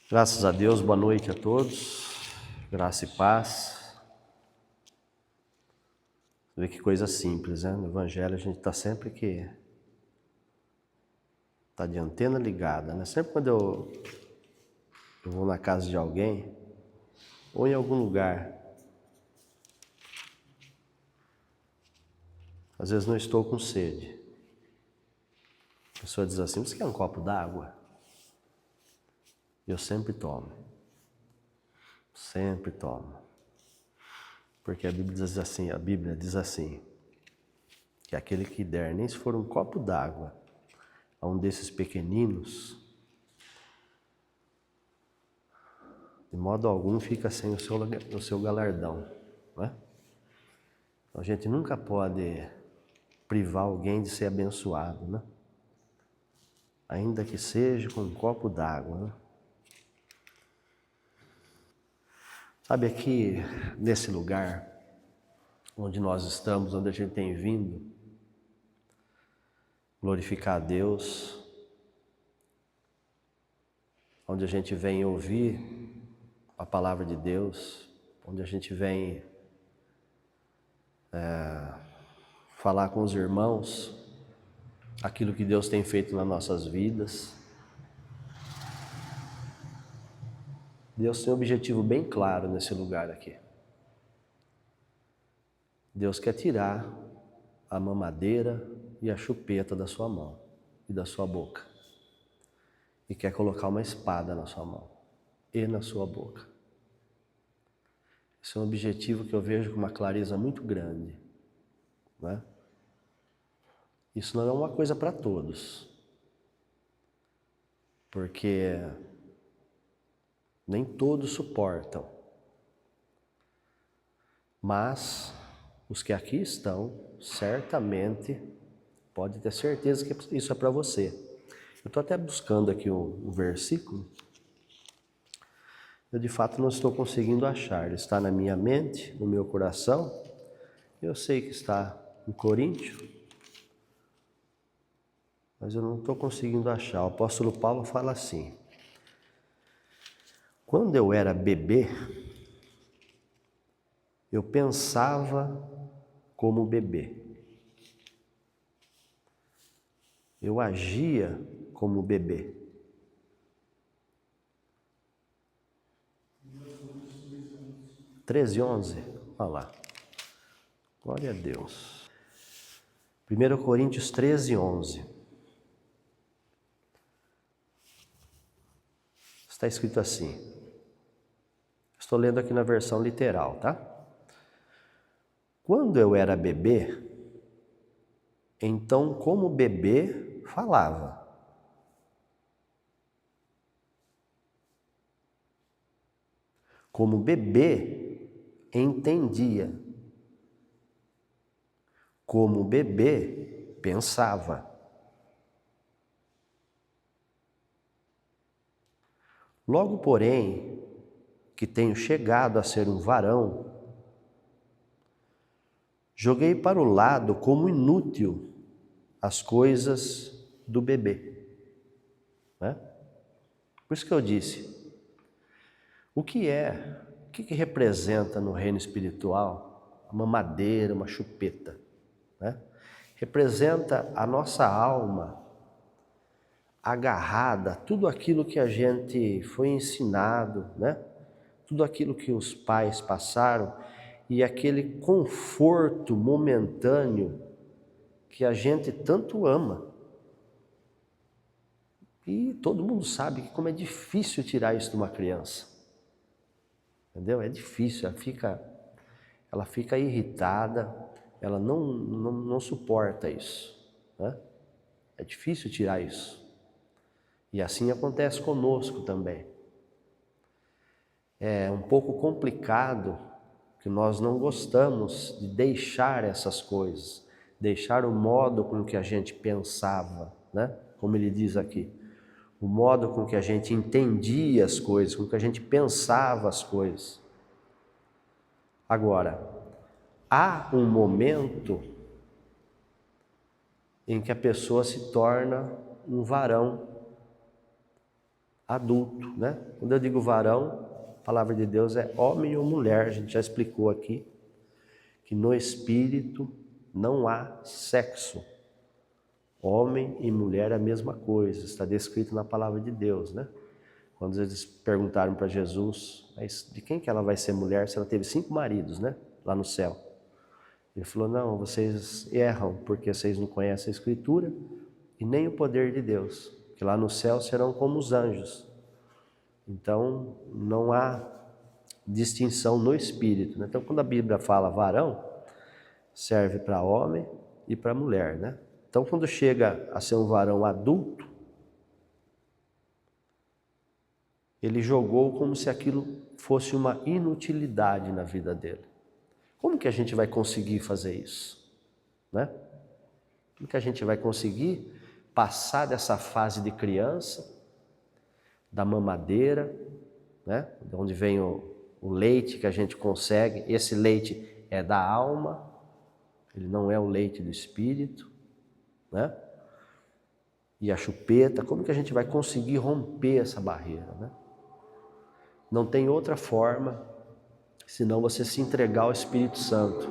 Graças a Deus, boa noite a todos, graça e paz. Vê que coisa simples, né? No Evangelho a gente está sempre de antena ligada, né? Sempre quando eu vou na casa de alguém ou em algum lugar, às vezes não estou com sede. A pessoa diz assim: você quer um copo d'água? Eu sempre tomo, porque a Bíblia diz assim, que aquele que der, nem se for um copo d'água, a um desses pequeninos, de modo algum fica sem o seu galardão, né? Então, a gente nunca pode privar alguém de ser abençoado, né? Ainda que seja com um copo d'água, né? Sabe, aqui nesse lugar onde nós estamos, onde a gente tem vindo glorificar a Deus, onde a gente vem ouvir a palavra de Deus, onde a gente vem falar com os irmãos aquilo que Deus tem feito nas nossas vidas. Deus tem um objetivo bem claro nesse lugar aqui. Deus quer tirar a mamadeira e a chupeta da sua mão e da sua boca. E quer colocar uma espada na sua mão e na sua boca. Esse é um objetivo que eu vejo com uma clareza muito grande, né? Isso não é uma coisa para todos, porque nem todos suportam, mas os que aqui estão, certamente, pode ter certeza que isso é para você. Eu estou até buscando aqui um versículo, eu de fato não estou conseguindo achar, ele está na minha mente, no meu coração, eu sei que está em Coríntios, mas eu não estou conseguindo achar. O apóstolo Paulo fala assim: quando eu era bebê, eu pensava como bebê. Eu agia como bebê. (13:11) 13:11, olha lá. Glória a Deus. 1 Coríntios 13:11. Está escrito assim. Estou lendo aqui na versão literal, tá? Quando eu era bebê, então como bebê falava. Como bebê entendia. Como bebê pensava. Logo, porém, que tenho chegado a ser um varão, joguei para o lado como inútil as coisas do bebê, né? Por isso que eu disse, o que representa no reino espiritual uma mamadeira, uma chupeta, né? Representa a nossa alma agarrada, tudo aquilo que a gente foi ensinado, né? Tudo aquilo que os pais passaram e aquele conforto momentâneo que a gente tanto ama. E todo mundo sabe que como é difícil tirar isso de uma criança. Entendeu? É difícil, ela fica irritada, ela não suporta isso, né? É difícil tirar isso. E assim acontece conosco também. É um pouco complicado, que nós não gostamos de deixar essas coisas, deixar o modo com que a gente pensava, né? Como ele diz aqui, o modo com que a gente entendia as coisas, com que a gente pensava as coisas. Agora, há um momento em que a pessoa se torna um varão adulto, né? Quando eu digo varão, a palavra de Deus é homem ou mulher, a gente já explicou aqui, que no espírito não há sexo. Homem e mulher é a mesma coisa, está descrito na palavra de Deus, né? Quando eles perguntaram para Jesus, mas de quem que ela vai ser mulher se ela teve 5 maridos, né? Lá no céu. Ele falou, não, vocês erram porque vocês não conhecem a Escritura e nem o poder de Deus, que lá no céu serão como os anjos. Então, não há distinção no espírito, né? Então, quando a Bíblia fala varão, serve para homem e para mulher, né? Então, quando chega a ser um varão adulto, ele jogou como se aquilo fosse uma inutilidade na vida dele. Como que a gente vai conseguir fazer isso, né? Como que a gente vai conseguir passar dessa fase de criança, da mamadeira, né? De onde vem o leite que a gente consegue, esse leite é da alma, ele não é o leite do espírito, né? E a chupeta, como que a gente vai conseguir romper essa barreira, né? Não tem outra forma senão você se entregar ao Espírito Santo.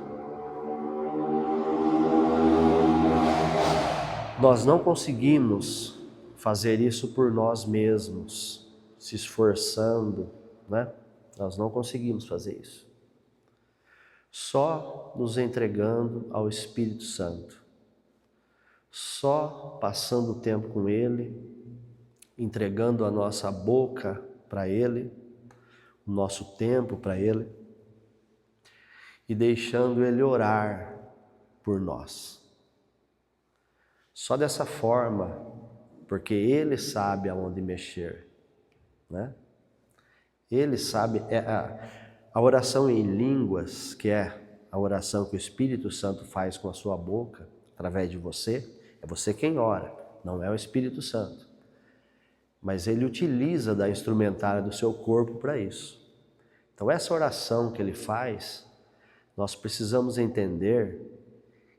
Nós não conseguimos fazer isso por nós mesmos, se esforçando, né? Nós não conseguimos fazer isso. Só nos entregando ao Espírito Santo. Só passando o tempo com Ele, entregando a nossa boca para Ele, o nosso tempo para Ele, e deixando Ele orar por nós. Só dessa forma, porque Ele sabe aonde mexer, né? Ele sabe, a oração em línguas, que é a oração que o Espírito Santo faz com a sua boca, através de você, é você quem ora, não é o Espírito Santo. Mas Ele utiliza da instrumentária do seu corpo para isso. Então essa oração que Ele faz, nós precisamos entender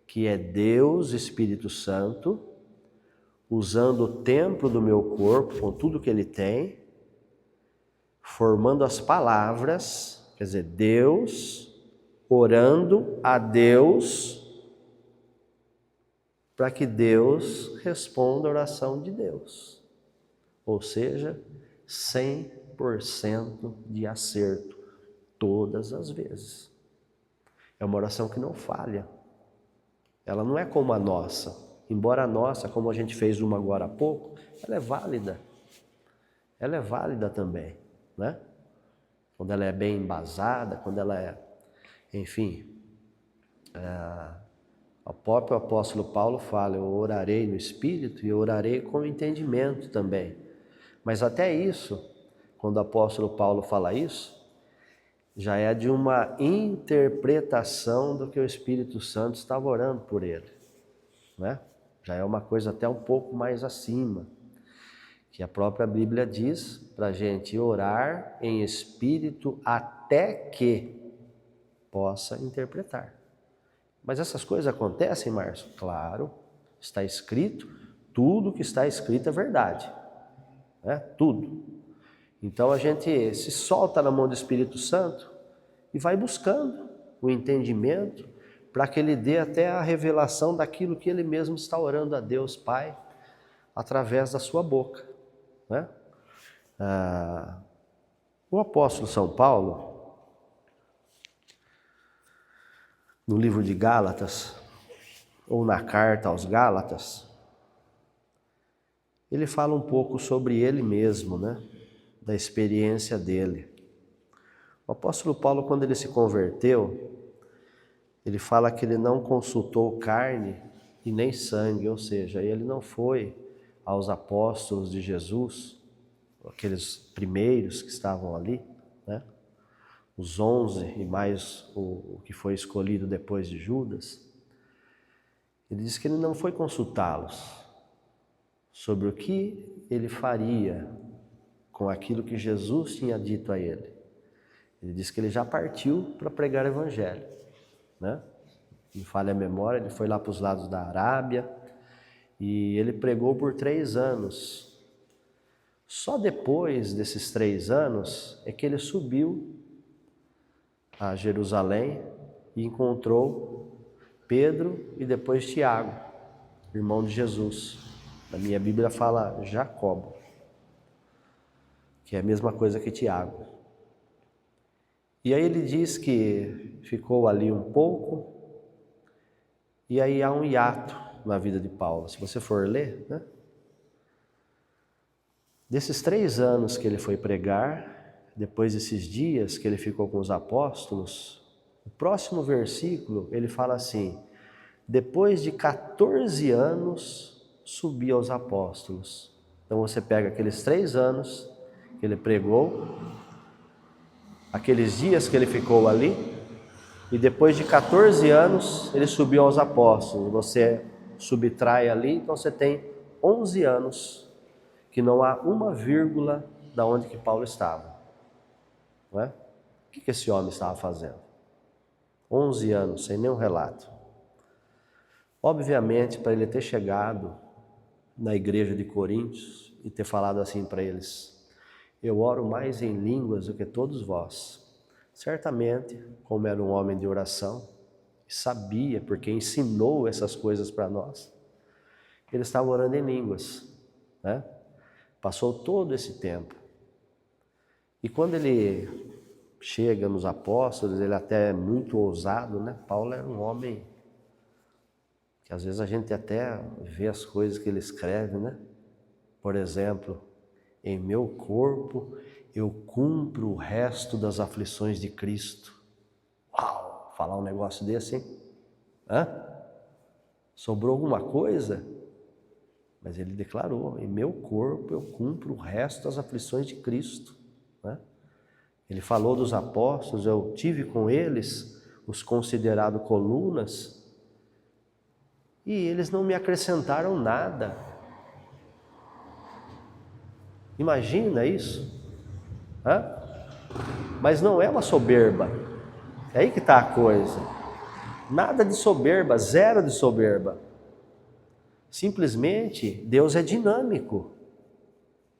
que é Deus, Espírito Santo, usando o templo do meu corpo, com tudo que Ele tem, formando as palavras, quer dizer, Deus orando a Deus, para que Deus responda a oração de Deus. Ou seja, 100% de acerto, todas as vezes. É uma oração que não falha. Ela não é como a nossa. Embora a nossa, como a gente fez uma agora há pouco, ela é válida. Ela é válida também, né? Quando ela é bem embasada, quando ela é, enfim, o próprio apóstolo Paulo fala, eu orarei no Espírito e eu orarei com entendimento também. Mas até isso, quando o apóstolo Paulo fala isso, já é de uma interpretação do que o Espírito Santo estava orando por ele, né? Já é uma coisa até um pouco mais acima, que a própria Bíblia diz para a gente orar em espírito até que possa interpretar. Mas essas coisas acontecem, Márcio? Claro, está escrito, tudo que está escrito é verdade, né? Tudo. Então a gente se solta na mão do Espírito Santo e vai buscando o entendimento para que Ele dê até a revelação daquilo que Ele mesmo está orando a Deus Pai através da sua boca, né? O apóstolo São Paulo, no livro de Gálatas, ou na carta aos Gálatas, ele fala um pouco sobre ele mesmo, né? Da experiência dele. O apóstolo Paulo, quando ele se converteu, ele fala que ele não consultou carne e nem sangue, ou seja, ele não foi aos apóstolos de Jesus, aqueles primeiros que estavam ali, né? Os 11 e mais o que foi escolhido depois de Judas. Ele diz que ele não foi consultá-los sobre o que ele faria com aquilo que Jesus tinha dito a ele. Ele disse que ele já partiu para pregar o evangelho, né? Me falha a memória, ele foi lá para os lados da Arábia e ele pregou por 3 anos Só depois desses 3 anos é que ele subiu a Jerusalém e encontrou Pedro e depois Tiago, irmão de Jesus. Na minha Bíblia fala Jacobo, que é a mesma coisa que Tiago. E aí ele diz que ficou ali um pouco, e aí há um hiato na vida de Paulo. Se você for ler, né? Desses 3 anos que ele foi pregar, depois desses dias que ele ficou com os apóstolos, o próximo versículo ele fala assim: depois de 14 anos subi aos apóstolos. Então você pega aqueles 3 anos que ele pregou, aqueles dias que ele ficou ali, e depois de 14 anos ele subiu aos apóstolos. Você subtrai ali, então você tem 11 anos que não há uma vírgula da onde que Paulo estava. Não é? O que esse homem estava fazendo? 11 anos, sem nenhum relato. Obviamente, para ele ter chegado na igreja de Coríntios e ter falado assim para eles: eu oro mais em línguas do que todos vós. Certamente, como era um homem de oração, sabia, porque ensinou essas coisas para nós, ele estava orando em línguas, né? Passou todo esse tempo. E quando ele chega nos apóstolos, ele até é muito ousado, né? Paulo era um homem que às vezes a gente até vê as coisas que ele escreve, né? Por exemplo, em meu corpo eu cumpro o resto das aflições de Cristo. Uau! Falar um negócio desse, hein? Hã? Sobrou alguma coisa? Mas ele declarou: em meu corpo eu cumpro o resto das aflições de Cristo, né? Ele falou dos apóstolos: eu tive com eles, os considerado colunas, e eles não me acrescentaram nada. Imagina isso? Hã? Mas não é uma soberba, é aí que está a coisa. Nada de soberba, zero de soberba. Simplesmente Deus é dinâmico,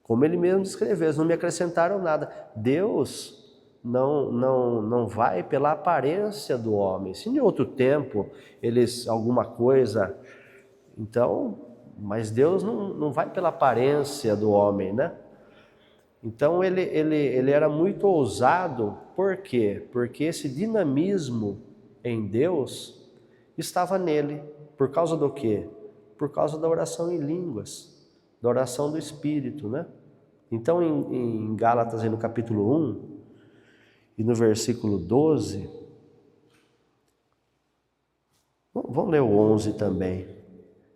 como ele mesmo descreveu. Eles não me acrescentaram nada. Deus não vai pela aparência do homem. Se em outro tempo eles alguma coisa, então, mas Deus não vai pela aparência do homem, né? Então ele era muito ousado. Por quê? Porque esse dinamismo em Deus estava nele. Por causa do quê? Por causa da oração em línguas, da oração do Espírito, né? Então em Gálatas, no capítulo 1 e no versículo 12, vamos ler o 11 também.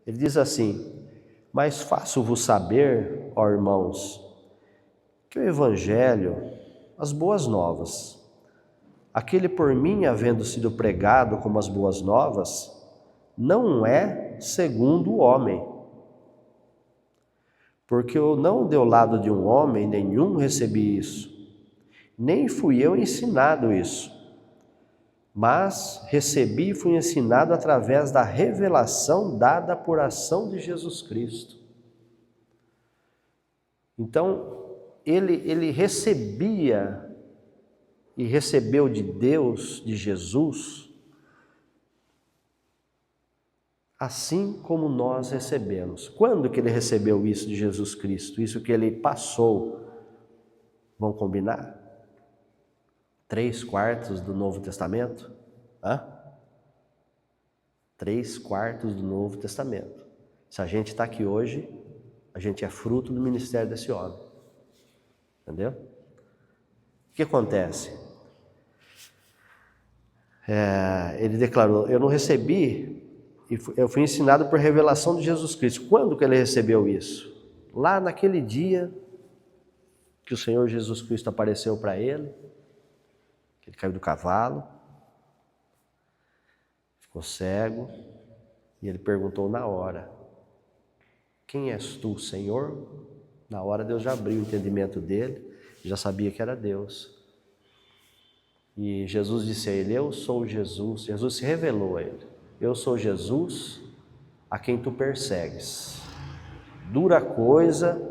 Ele diz assim: mas faço-vos saber, ó irmãos, que o Evangelho, as boas novas, aquele por mim havendo sido pregado como as boas novas, não é segundo o homem. Porque eu não do lado de um homem nenhum recebi isso, nem fui eu ensinado isso, mas recebi e fui ensinado através da revelação dada por ação de Jesus Cristo. Então, ele recebia e recebeu de Deus, de Jesus, assim como nós recebemos. Quando que ele recebeu isso de Jesus Cristo? Isso que ele passou, vamos combinar? 3/4 do Novo Testamento? 3/4 do Novo Testamento. Se a gente está aqui hoje, a gente é fruto do ministério desse homem. Entendeu? O que acontece? Ele declarou: eu não recebi, eu fui ensinado por revelação de Jesus Cristo. Quando que ele recebeu isso? Lá naquele dia que o Senhor Jesus Cristo apareceu para ele, que ele caiu do cavalo, ficou cego, e ele perguntou na hora: quem és tu, Senhor? Na hora Deus já abriu o entendimento dele, já sabia que era Deus. E Jesus disse a ele: eu sou Jesus. Jesus se revelou a ele: eu sou Jesus a quem tu persegues. Dura coisa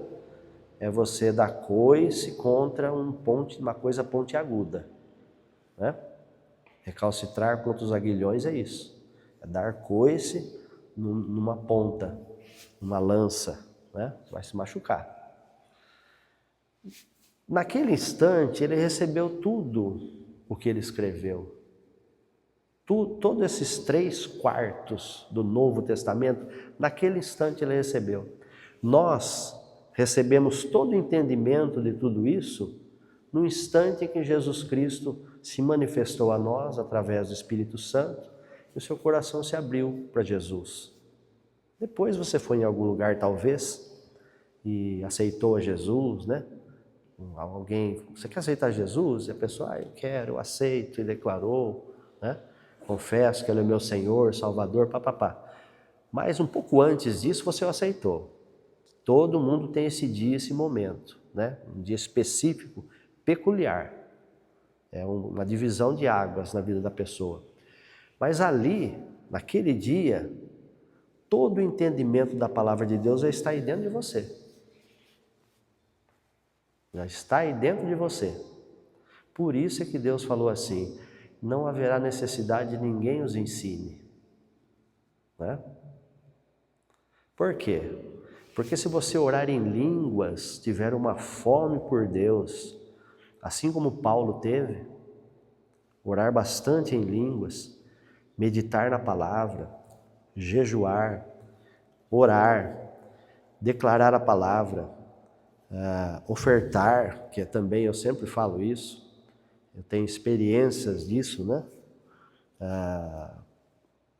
é você dar coice contra uma coisa pontiaguda, né? Recalcitrar contra os aguilhões é isso. É dar coice numa ponta, numa lança, né? Você vai se machucar. Naquele instante, ele recebeu tudo o que ele escreveu. Todos esses 3/4 do Novo Testamento, naquele instante ele recebeu. Nós recebemos todo o entendimento de tudo isso no instante em que Jesus Cristo se manifestou a nós através do Espírito Santo e o seu coração se abriu para Jesus. Depois você foi em algum lugar, talvez, e aceitou a Jesus, né? Alguém, você quer aceitar Jesus? E a pessoa, eu quero, eu aceito, e declarou, né? Confesso que Ele é meu Senhor, Salvador, papapá. Mas um pouco antes disso você o aceitou. Todo mundo tem esse dia, esse momento, né? Um dia específico, peculiar. É uma divisão de águas na vida da pessoa. Mas ali, naquele dia, todo o entendimento da palavra de Deus já está aí dentro de você. Já está aí dentro de você. Por isso é que Deus falou assim, não haverá necessidade de ninguém os ensine. Né? Por quê? Porque se você orar em línguas, tiver uma fome por Deus, assim como Paulo teve, orar bastante em línguas, meditar na palavra, jejuar, orar, declarar a palavra, ofertar, que também eu sempre falo isso, eu tenho experiências disso, né?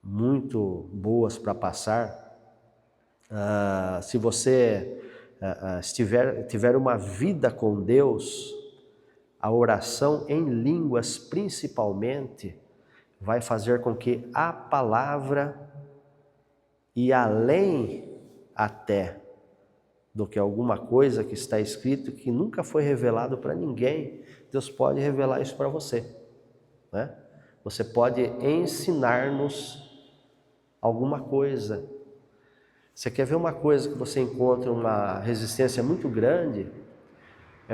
Muito boas para passar. Se você tiver uma vida com Deus, a oração em línguas principalmente vai fazer com que a palavra e além até do que alguma coisa que está escrito que nunca foi revelado para ninguém, Deus pode revelar isso para você, né? Você pode ensinar-nos alguma coisa. Você quer ver uma coisa que você encontra uma resistência muito grande?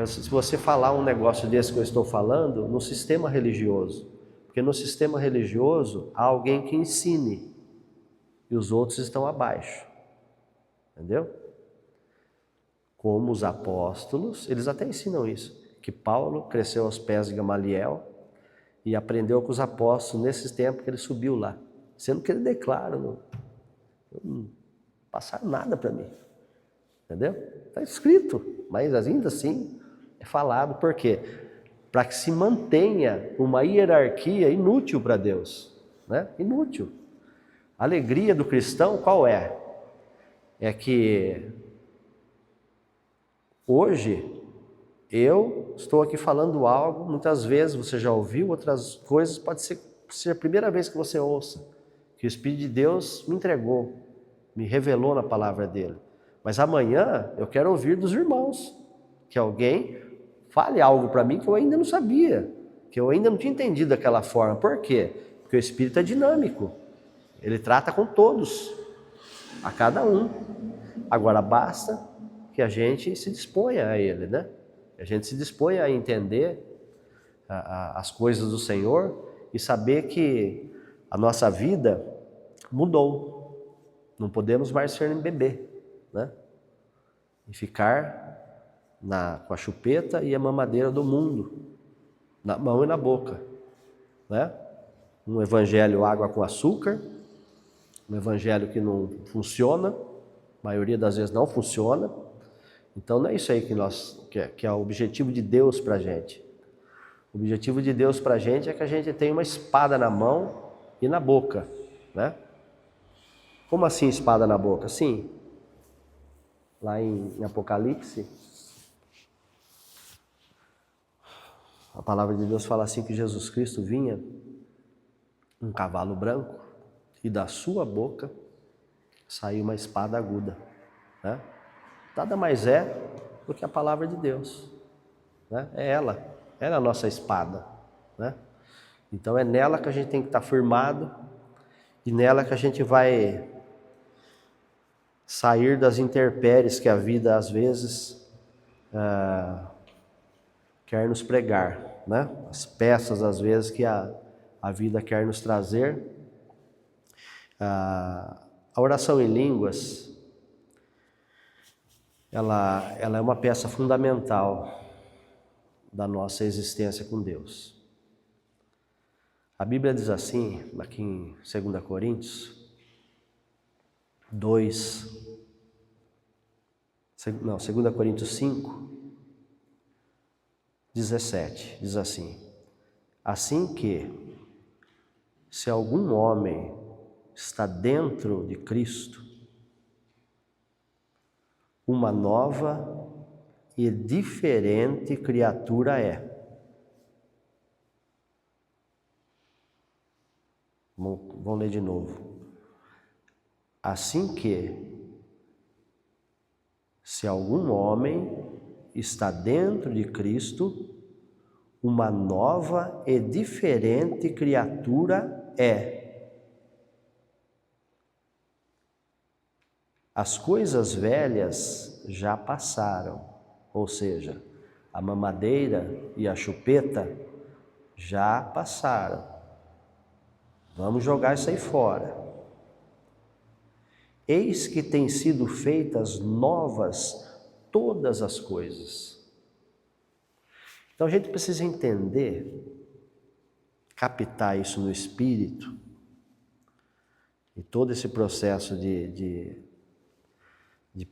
Se você falar um negócio desse que eu estou falando no sistema religioso, porque no sistema religioso há alguém que ensine e os outros estão abaixo, entendeu? Como os apóstolos, eles até ensinam isso, que Paulo cresceu aos pés de Gamaliel e aprendeu com os apóstolos nesses tempos que ele subiu lá, sendo que ele declara, não passaram nada para mim, entendeu? Está escrito, mas ainda assim é falado, por quê? Para que se mantenha uma hierarquia inútil para Deus, né? Inútil. A alegria do cristão qual é? É que hoje eu estou aqui falando algo, muitas vezes você já ouviu, outras coisas pode ser a primeira vez que você ouça, que o Espírito de Deus me entregou, me revelou na palavra dele. Mas amanhã eu quero ouvir dos irmãos, que alguém fale algo para mim que eu ainda não sabia, que eu ainda não tinha entendido daquela forma. Por quê? Porque o Espírito é dinâmico, ele trata com todos, a cada um. Agora basta que a gente se disponha a ele, né? A gente se disponha a entender as coisas do Senhor e saber que a nossa vida mudou. Não podemos mais ser um bebê, né? E ficar com a chupeta e a mamadeira do mundo, na mão e na boca, né? Um evangelho água com açúcar, um evangelho que não funciona, a maioria das vezes não funciona. Então não é isso aí que é o objetivo de Deus para a gente. O objetivo de Deus para a gente é que a gente tenha uma espada na mão e na boca, né? Como assim espada na boca? Sim, lá em Apocalipse, a palavra de Deus fala assim que Jesus Cristo vinha um cavalo branco e da sua boca saiu uma espada aguda, né? Nada mais é do que a palavra de Deus, né? Ela é a nossa espada, né? Então é nela que a gente tem que estar firmado e nela que a gente vai sair das intempéries que a vida às vezes quer nos pregar, né? As peças, às vezes, que a vida quer nos trazer. A oração em línguas, ela é uma peça fundamental da nossa existência com Deus. A Bíblia diz assim, aqui em 2 Coríntios 2 Coríntios 5, 17, diz assim: assim que, se algum homem está dentro de Cristo, uma nova e diferente criatura é. Vamos ler de novo. Assim que, se algum homem está dentro de Cristo, uma nova e diferente criatura é. As coisas velhas já passaram, ou seja, a mamadeira e a chupeta já passaram. Vamos jogar isso aí fora. Eis que têm sido feitas novas todas as coisas. Então a gente precisa entender, captar isso no espírito, e todo esse processo de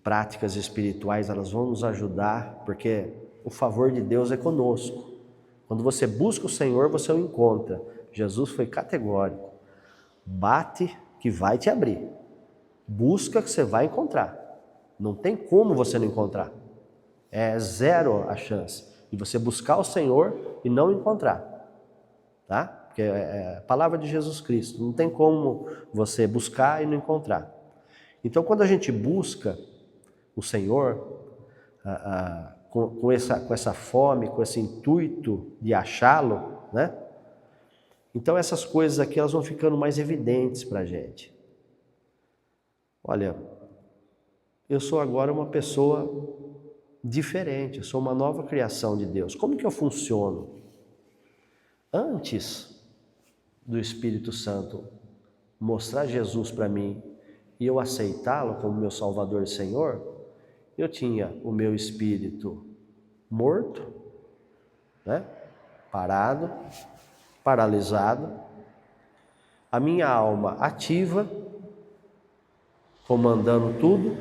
práticas espirituais, elas vão nos ajudar, porque o favor de Deus é conosco. Quando você busca o Senhor, você o encontra. Jesus foi categórico: bate que vai te abrir, busca que você vai encontrar. Não tem como você não encontrar. É zero a chance de você buscar o Senhor e não encontrar, tá? Porque é a palavra de Jesus Cristo. Não tem como você buscar e não encontrar. Então, quando a gente busca o Senhor com essa fome, com esse intuito de achá-lo, né? Então essas coisas aqui, elas vão ficando mais evidentes para a gente. Olha, eu sou agora uma pessoa diferente, eu sou uma nova criação de Deus. Como que eu funciono? Antes do Espírito Santo mostrar Jesus para mim e eu aceitá-lo como meu Salvador e Senhor, eu tinha o meu espírito morto, né? Parado, paralisado, a minha alma ativa, comandando tudo,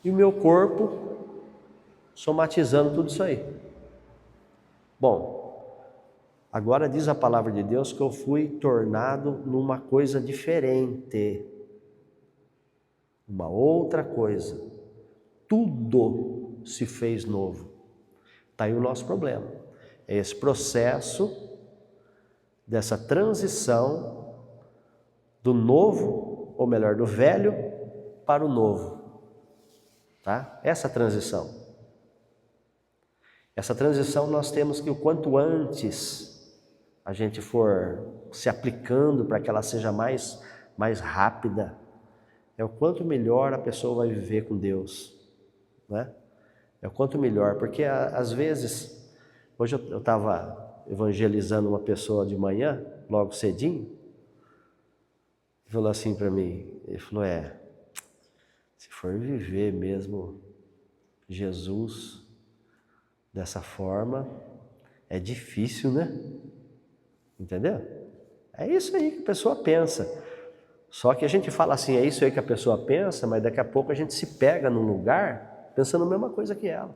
e o meu corpo somatizando tudo isso aí. Bom, agora diz a palavra de Deus que eu fui tornado numa coisa diferente, uma outra coisa. Tudo se fez novo. Está aí o nosso problema. É esse processo dessa transição do novo, ou melhor, do velho para o novo. Tá? Essa transição nós temos que, o quanto antes a gente for se aplicando para que ela seja mais rápida, é o quanto melhor a pessoa vai viver com Deus, né? É o quanto melhor, porque às vezes, hoje eu estava evangelizando uma pessoa de manhã, logo cedinho, ele falou assim para mim, ele falou, se for viver mesmo Jesus dessa forma, é difícil, né? Entendeu? É isso aí que a pessoa pensa. Só que a gente fala assim, é isso aí que a pessoa pensa, mas daqui a pouco a gente se pega num lugar pensando a mesma coisa que ela,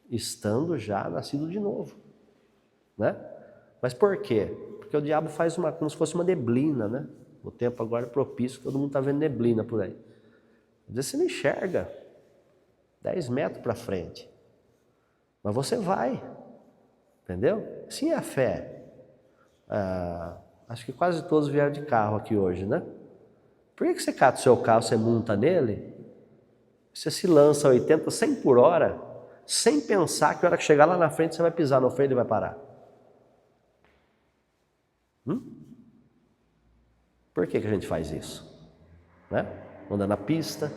estando já nascido de novo, né? Mas por quê? Porque o diabo faz como se fosse uma neblina, né? O tempo agora é propício, todo mundo está vendo neblina por aí. Às vezes você não enxerga 10 metros para frente, mas você vai, entendeu? Sim, é a fé. Acho que quase todos vieram de carro aqui hoje, né? Por que você cata o seu carro, você monta nele, você se lança a 80, 100 por hora, sem pensar que a hora que chegar lá na frente você vai pisar no freio e vai parar? Por que a gente faz isso? Né? Anda na pista,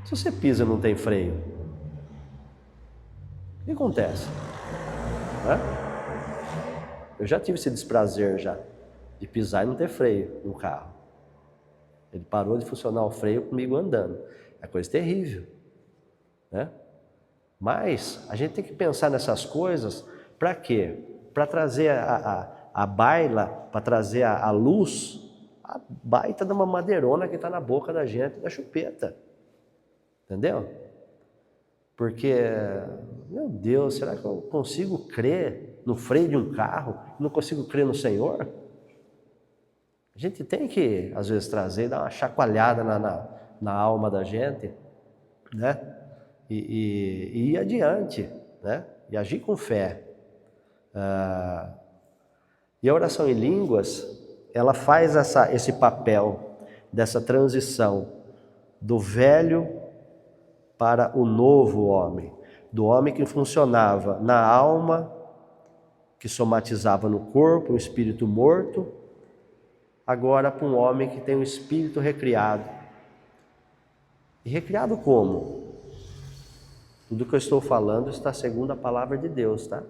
Se você pisa e não tem freio, o que acontece? Eu já tive esse desprazer já, de pisar e não ter freio no carro. Ele parou de funcionar o freio comigo andando. É coisa terrível, né? Mas a gente tem que pensar nessas coisas para quê? Para trazer a baila, para trazer a luz, a baita de uma madeirona que está na boca da gente, da chupeta. Entendeu? Porque, meu Deus, será que eu consigo crer no freio de um carro? Não consigo crer no Senhor? A gente tem que, às vezes, trazer, dar uma chacoalhada na alma da gente, né? E ir adiante, né? E agir com fé. E a oração em línguas, ela faz esse papel dessa transição do velho para o novo homem, do homem que funcionava na alma, que somatizava no corpo, um espírito morto, agora para um homem que tem um espírito recriado. E recriado como? Tudo que eu estou falando está segundo a palavra de Deus, tá?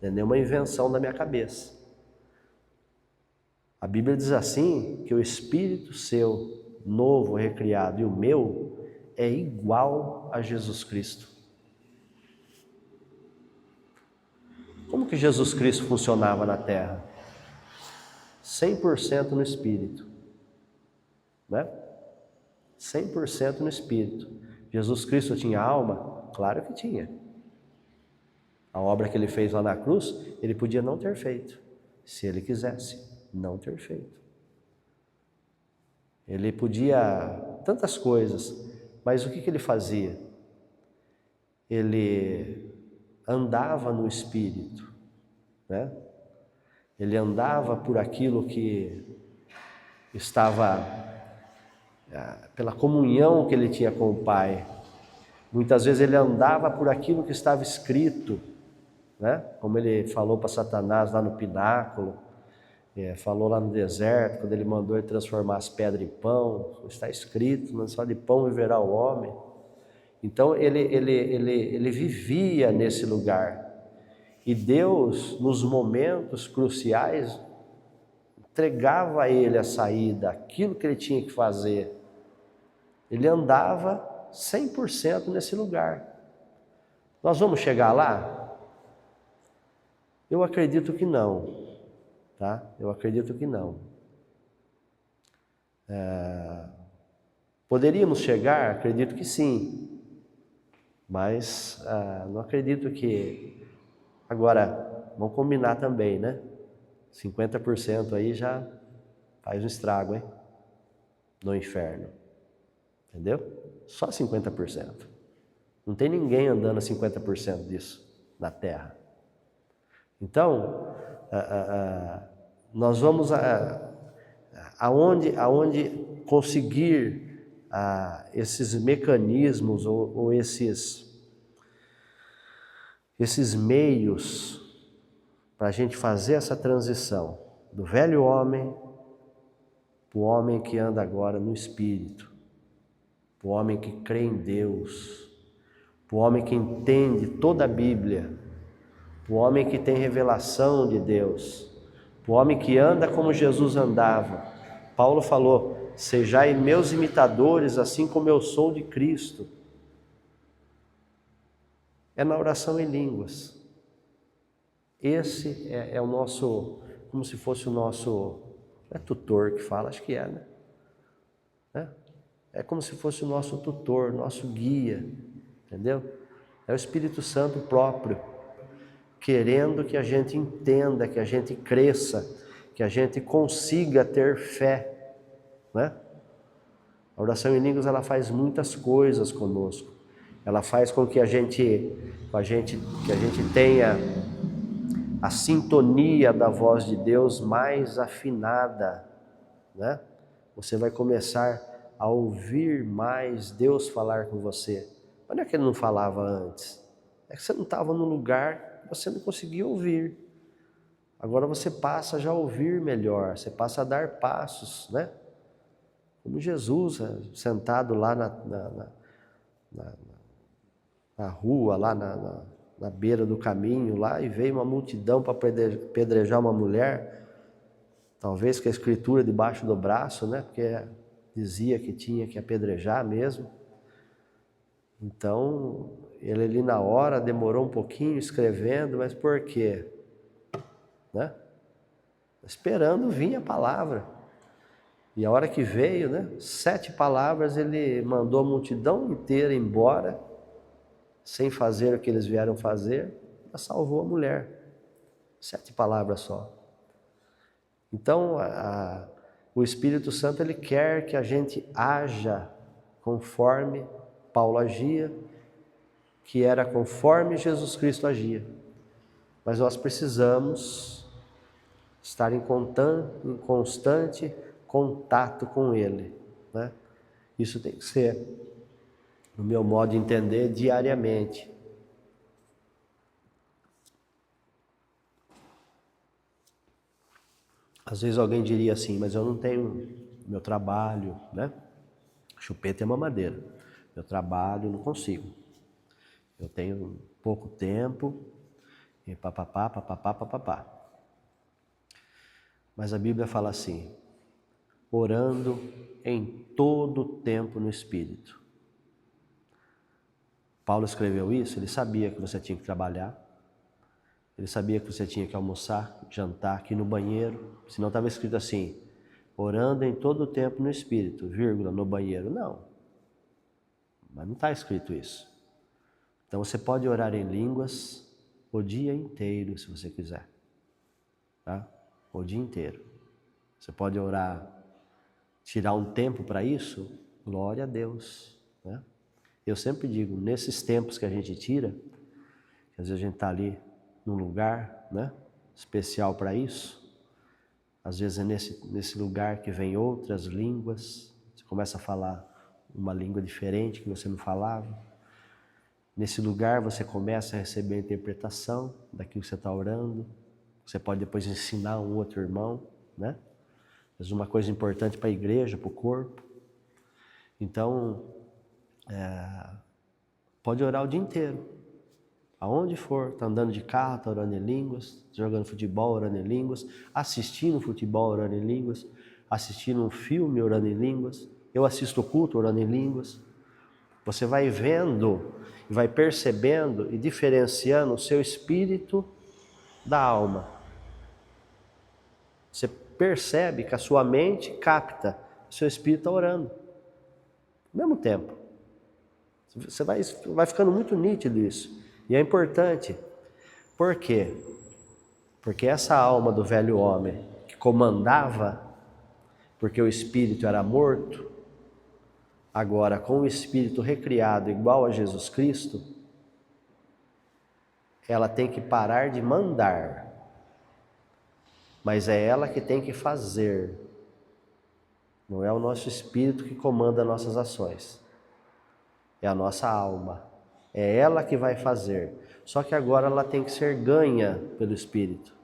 Não é nenhuma invenção da minha cabeça. A Bíblia diz assim, que o espírito seu, novo, recriado, e o meu, é igual a Jesus Cristo. Como que Jesus Cristo funcionava na terra? 100% no Espírito, né? 100% no Espírito. Jesus Cristo tinha alma? Claro que tinha. A obra que ele fez lá na cruz, ele podia não ter feito, se ele quisesse, não ter feito. Ele podia tantas coisas, mas o que ele fazia? Ele andava no Espírito, né? Ele andava por aquilo que estava, pela comunhão que ele tinha com o Pai. Muitas vezes ele andava por aquilo que estava escrito, né? Como ele falou para Satanás lá no pináculo, falou lá no deserto, quando ele mandou ele transformar as pedras em pão, está escrito, não só de pão viverá o homem. Então ele vivia nesse lugar. E Deus, nos momentos cruciais, entregava a ele a saída, aquilo que ele tinha que fazer. Ele andava 100% nesse lugar. Nós vamos chegar lá? Eu acredito que não, tá? Eu acredito que não. Poderíamos chegar? Acredito que sim. Mas não acredito que... Agora, vamos combinar também, né? 50% aí já faz um estrago, hein? No inferno. Entendeu? Só 50%. Não tem ninguém andando a 50% disso na terra. Então, nós vamos aonde conseguir esses mecanismos ou esses meios para a gente fazer essa transição do velho homem para o homem que anda agora no Espírito, para o homem que crê em Deus, para o homem que entende toda a Bíblia, para o homem que tem revelação de Deus, para o homem que anda como Jesus andava. Paulo falou, sejai meus imitadores, assim como eu sou de Cristo. É na oração em línguas. Esse é o nosso, como se fosse o nosso, é tutor que fala, acho que é, né? É como se fosse o nosso tutor, nosso guia, entendeu? É o Espírito Santo próprio, querendo que a gente entenda, que a gente cresça, que a gente consiga ter fé, né? A oração em línguas, ela faz muitas coisas conosco. Ela faz com que a gente tenha a sintonia da voz de Deus mais afinada, né? Você vai começar a ouvir mais Deus falar com você. Mas não é que ele não falava antes, é que você não estava no lugar que você não conseguia ouvir. Agora você passa já a ouvir melhor, você passa a dar passos, né? Como Jesus, sentado lá na rua, lá na beira do caminho, lá, e veio uma multidão para apedrejar uma mulher, talvez com a escritura debaixo do braço, né? Porque dizia que tinha que apedrejar mesmo. Então, ele ali na hora demorou um pouquinho escrevendo, mas por quê? Né? Esperando vir a palavra. E a hora que veio, né, 7 palavras, ele mandou a multidão inteira embora, sem fazer o que eles vieram fazer, e salvou a mulher. 7 palavras só. Então, o Espírito Santo, ele quer que a gente haja conforme Paulo agia, que era conforme Jesus Cristo agia. Mas nós precisamos estar em constante contato com Ele, né? Isso tem que ser, no meu modo de entender, diariamente. Às vezes alguém diria assim, mas eu não tenho meu trabalho, né? Chupeta é mamadeira. Meu trabalho, não consigo. Eu tenho pouco tempo, e papapá, papapá, papapá. Mas a Bíblia fala assim, orando em todo o tempo no Espírito. Paulo escreveu isso, ele sabia que você tinha que trabalhar, ele sabia que você tinha que almoçar, jantar, aqui no banheiro, senão estava escrito assim, orando em todo o tempo no Espírito, vírgula, no banheiro. Não, mas não está escrito isso. Então você pode orar em línguas o dia inteiro, se você quiser, tá? O dia inteiro. Você pode orar, tirar um tempo para isso, glória a Deus, né? Eu sempre digo, nesses tempos que a gente tira, que às vezes a gente está ali num lugar, né, especial para isso, às vezes é nesse lugar que vem outras línguas, você começa a falar uma língua diferente que você não falava. Nesse lugar você começa a receber a interpretação daquilo que você está orando. Você pode depois ensinar um outro irmão, né? Mas uma coisa importante para a igreja, para o corpo. Então, pode orar o dia inteiro. Aonde for, está andando de carro, está orando em línguas, jogando futebol, orando em línguas, assistindo futebol, orando em línguas, assistindo um filme, orando em línguas. Eu assisto o culto, orando em línguas. Você vai vendo, vai percebendo e diferenciando o seu espírito da alma. Você percebe que a sua mente capta, o seu espírito está orando. Ao mesmo tempo. Você vai ficando muito nítido isso. E é importante. Por quê? Porque essa alma do velho homem que comandava, porque o espírito era morto, agora com o espírito recriado igual a Jesus Cristo, ela tem que parar de mandar, mas é ela que tem que fazer. Não é o nosso espírito que comanda nossas ações, é a nossa alma, é ela que vai fazer. Só que agora ela tem que ser ganha pelo Espírito.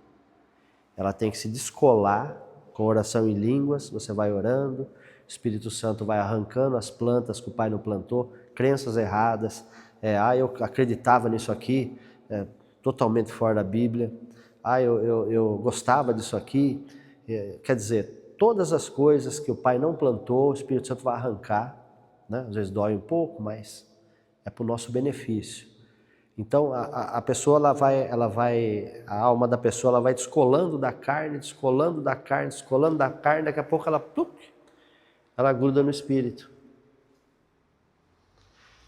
Ela tem que se descolar com oração em línguas, você vai orando, o Espírito Santo vai arrancando as plantas que o Pai não plantou, crenças erradas, eu acreditava nisso aqui, totalmente fora da Bíblia, eu gostava disso aqui, quer dizer, todas as coisas que o Pai não plantou, o Espírito Santo vai arrancar, né? Às vezes dói um pouco, mas é para o nosso benefício. Então a pessoa a alma da pessoa ela vai descolando da carne, daqui a pouco ela gruda no espírito.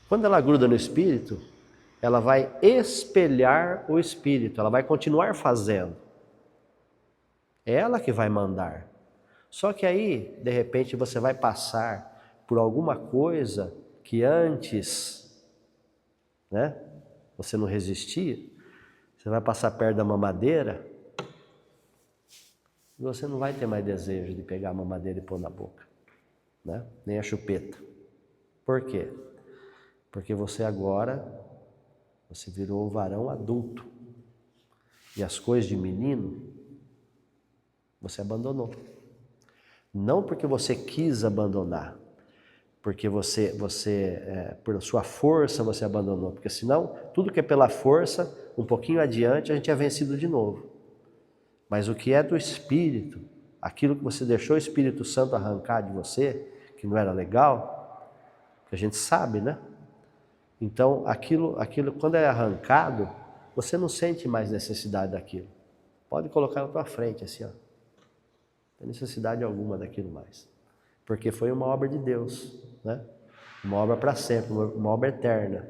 Quando ela gruda no espírito, ela vai espelhar o espírito, ela vai continuar fazendo. É ela que vai mandar. Só que aí, de repente, você vai passar por alguma coisa que antes, né, você não resistia, você vai passar perto da mamadeira e você não vai ter mais desejo de pegar a mamadeira e pôr na boca, né? Nem a chupeta. Por quê? Porque você virou um varão adulto e as coisas de menino você abandonou. Não porque você quis abandonar, porque por sua força você abandonou, porque senão, tudo que é pela força, um pouquinho adiante, a gente é vencido de novo. Mas o que é do Espírito, aquilo que você deixou o Espírito Santo arrancar de você, que não era legal, que a gente sabe, né? Então, aquilo quando é arrancado, você não sente mais necessidade daquilo. Pode colocar na tua frente, assim, ó. Não tem necessidade alguma daquilo mais. Porque foi uma obra de Deus, né? Uma obra para sempre, uma obra eterna.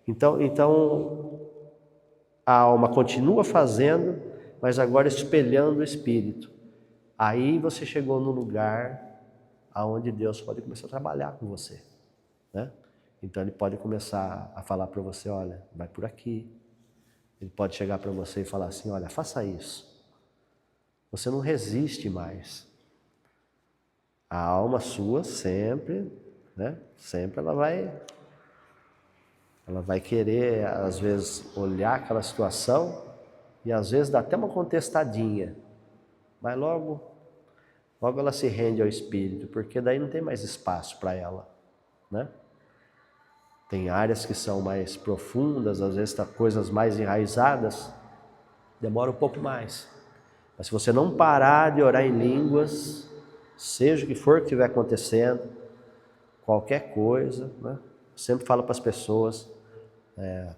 Então, a alma continua fazendo, mas agora espelhando o Espírito. Aí você chegou no lugar aonde Deus pode começar a trabalhar com você, né? Então Ele pode começar a falar para você, olha, vai por aqui. Ele pode chegar para você e falar assim, olha, faça isso. Você não resiste mais. A alma sua sempre, né? Sempre ela vai querer, às vezes, olhar aquela situação e às vezes dá até uma contestadinha. Mas logo ela se rende ao Espírito, porque daí não tem mais espaço para ela, né? Tem áreas que são mais profundas, às vezes tá coisas mais enraizadas, demora um pouco mais. Mas se você não parar de orar em línguas, seja o que for que estiver acontecendo, qualquer coisa, né? Eu sempre falo para as pessoas,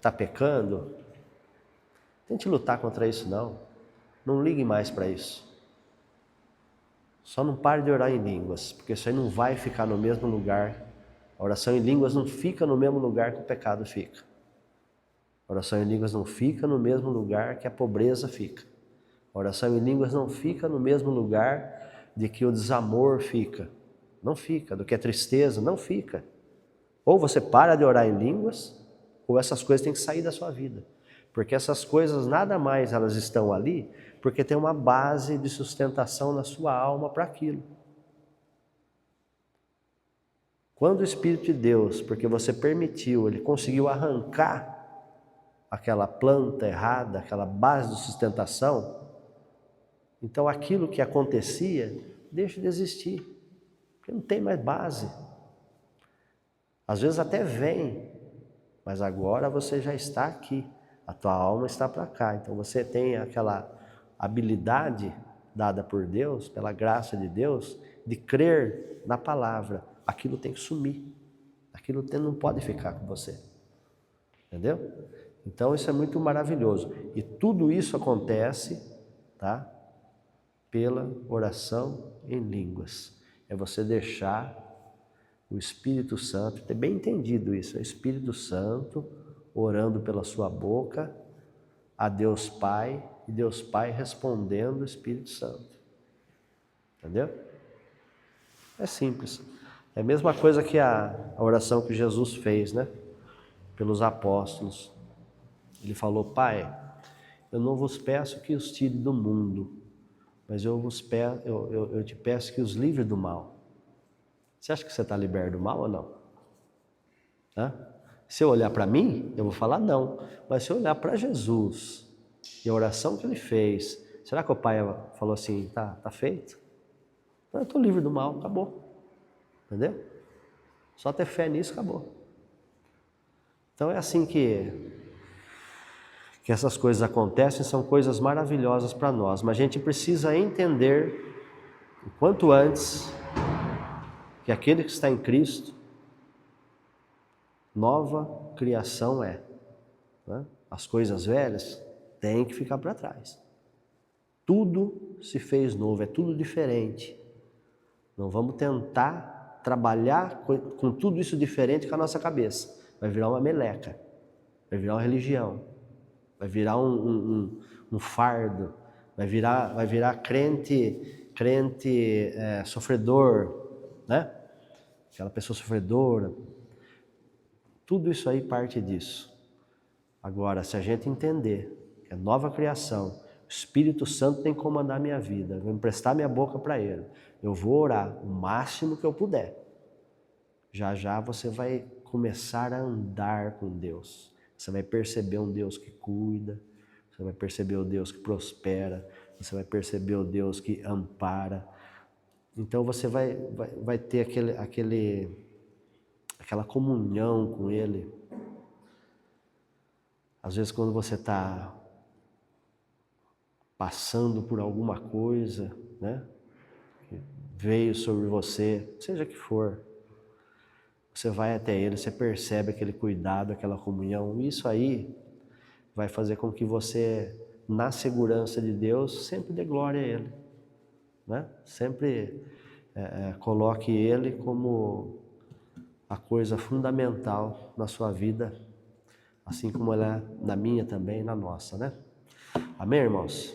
tá pecando? Tente lutar contra isso não. Não ligue mais para isso. Só não pare de orar em línguas, porque isso aí não vai ficar no mesmo lugar. A oração em línguas não fica no mesmo lugar que o pecado fica. A oração em línguas não fica no mesmo lugar que a pobreza fica. A oração em línguas não fica no mesmo lugar de que o desamor fica. Não fica. Do que a tristeza, não fica. Ou você para de orar em línguas, ou essas coisas têm que sair da sua vida. Porque essas coisas nada mais elas estão ali, porque tem uma base de sustentação na sua alma para aquilo. Quando o Espírito de Deus, porque você permitiu, Ele conseguiu arrancar aquela planta errada, aquela base de sustentação, então aquilo que acontecia deixa de existir, porque não tem mais base. Às vezes até vem, mas agora você já está aqui, a tua alma está para cá, então você tem aquela habilidade dada por Deus, pela graça de Deus, de crer na palavra. Aquilo tem que sumir, aquilo não pode ficar com você, entendeu? Então isso é muito maravilhoso, e tudo isso acontece, tá? Pela oração em línguas, é você deixar o Espírito Santo, ter bem entendido isso, é o Espírito Santo orando pela sua boca a Deus Pai, e Deus Pai respondendo o Espírito Santo, entendeu? É simples, é a mesma coisa que a oração que Jesus fez, né? Pelos apóstolos. Ele falou, Pai, eu não vos peço que os tire do mundo, mas eu te peço que os livre do mal. Você acha que você está liberto do mal ou não? Hã? Se eu olhar para mim, eu vou falar não. Mas se eu olhar para Jesus e a oração que Ele fez, será que o Pai falou assim, tá feito? Então, eu estou livre do mal, acabou. Entendeu? Só ter fé nisso, acabou. Então é assim que essas coisas acontecem, são coisas maravilhosas para nós, mas a gente precisa entender o quanto antes que aquele que está em Cristo, nova criação é, né? As coisas velhas têm que ficar para trás. Tudo se fez novo, é tudo diferente. Não vamos tentar trabalhar com tudo isso diferente com a nossa cabeça. Vai virar uma meleca, vai virar uma religião, vai virar um fardo, vai virar crente sofredor, né? Aquela pessoa sofredora. Tudo isso aí parte disso. Agora, se a gente entender que é nova criação, o Espírito Santo tem que comandar a minha vida, eu vou emprestar minha boca para Ele, eu vou orar o máximo que eu puder. Já já você vai começar a andar com Deus. Você vai perceber um Deus que cuida, você vai perceber o Deus que prospera, você vai perceber o Deus que ampara. Então você vai ter aquela comunhão com Ele. Às vezes quando você está passando por alguma coisa, né, que veio sobre você, seja que for, você vai até Ele, você percebe aquele cuidado, aquela comunhão, e isso aí vai fazer com que você, na segurança de Deus, sempre dê glória a Ele, né? Sempre coloque Ele como a coisa fundamental na sua vida, assim como ela é na minha também, na nossa, né? Amém, irmãos?